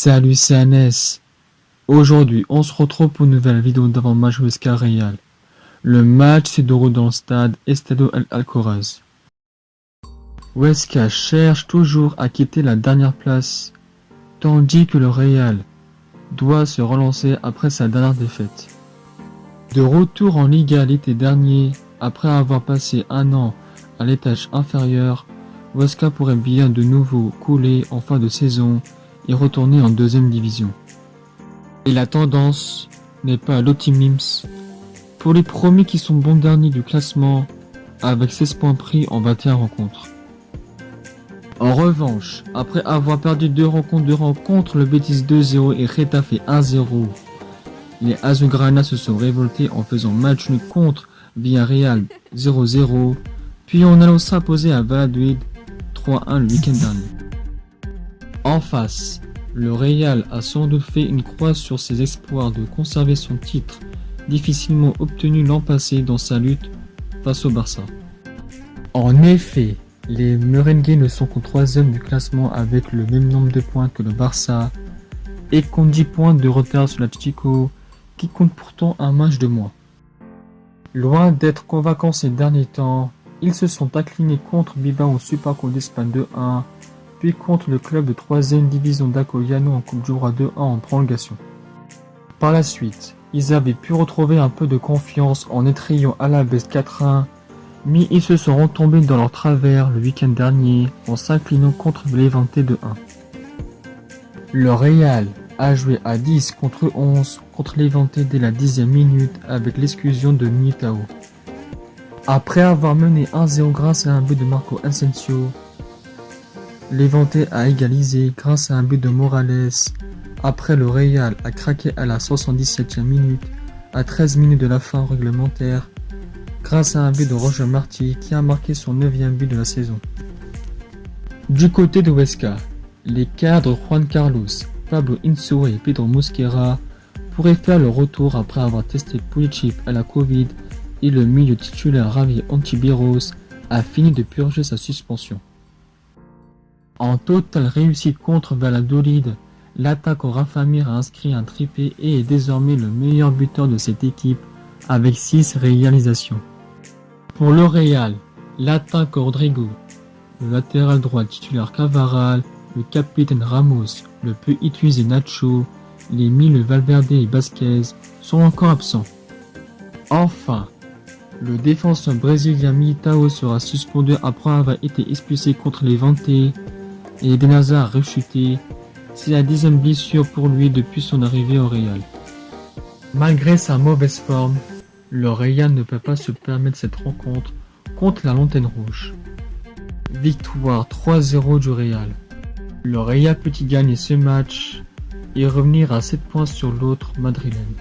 Salut, c'est Anes. Aujourd'hui, on se retrouve pour une nouvelle vidéo d'avant-match Huesca Real. Le match se déroule dans le stade Estadio El Alcoraz. Huesca cherche toujours à quitter la dernière place, tandis que le Real doit se relancer après sa dernière défaite. De retour en Liga l'été dernier, après avoir passé un an à l'étage inférieur, Huesca pourrait bien de nouveau couler en fin de saison et retourner en deuxième division. Et la tendance n'est pas à l'optimisme pour les premiers qui sont bons derniers du classement avec 16 points pris en 21 rencontres. En revanche, après avoir perdu deux rencontres, le Betis 2-0 et Getafe 1-0, les Azulgrana se sont révoltés en faisant match nul contre Villarreal 0-0, puis en allant s'imposer à Valladolid 3-1 le week-end dernier. En face, le Real a sans doute fait une croix sur ses espoirs de conserver son titre, difficilement obtenu l'an passé dans sa lutte face au Barça. En effet, les Merengues ne sont qu'au 3e du classement avec le même nombre de points que le Barça et comptent 10 points de retard sur l'Atlético qui compte pourtant un match de moins. Loin d'être convaincants ces derniers temps, ils se sont inclinés contre Bilbao au Supercoupe d'Espagne 2-1, puis contre le club de 3e division d'Alcoyano en Coupe du Roi 2-1 en prolongation. Par la suite, ils avaient pu retrouver un peu de confiance en étrayant Alavés 4-1, mais ils se sont retombés dans leur travers le week-end dernier en s'inclinant contre Levante 2-1. Le Real a joué à 10 contre 11 contre Levante dès la 10e minute avec l'exclusion de Militao. Après avoir mené 1-0 grâce à un but de Marco Asensio, Levante a égalisé grâce à un but de Morales. Après, le Real a craqué à la 77e minute, à 13 minutes de la fin réglementaire, grâce à un but de Roger Martí qui a marqué son 9e but de la saison. Du côté de Huesca, les cadres Juan Carlos, Pablo Insua et Pedro Mosquera pourraient faire le retour après avoir testé Pulisic à la Covid et le milieu titulaire Javier Ontiveros a fini de purger sa suspension. En totale réussite contre Valladolid, l'attaquant Rafa Mir a inscrit un triplé et est désormais le meilleur buteur de cette équipe avec 6 réalisations. Pour le Real, l'attaquant Rodrigo, le latéral droit titulaire Cavaral, le capitaine Ramos, le peu utilisé Nacho, les milieux Valverde et Vasquez sont encore absents. Enfin, le défenseur brésilien Militao sera suspendu après avoir été expulsé contre les Levante et Eden Hazard a rechuté. C'est la 10e blessure pour lui depuis son arrivée au Real. Malgré sa mauvaise forme, le Real ne peut pas se permettre cette rencontre contre la Lanterne Rouge. Victoire 3-0 du Real. Le Real peut y gagner ce match et revenir à 7 points sur l'autre madrilène.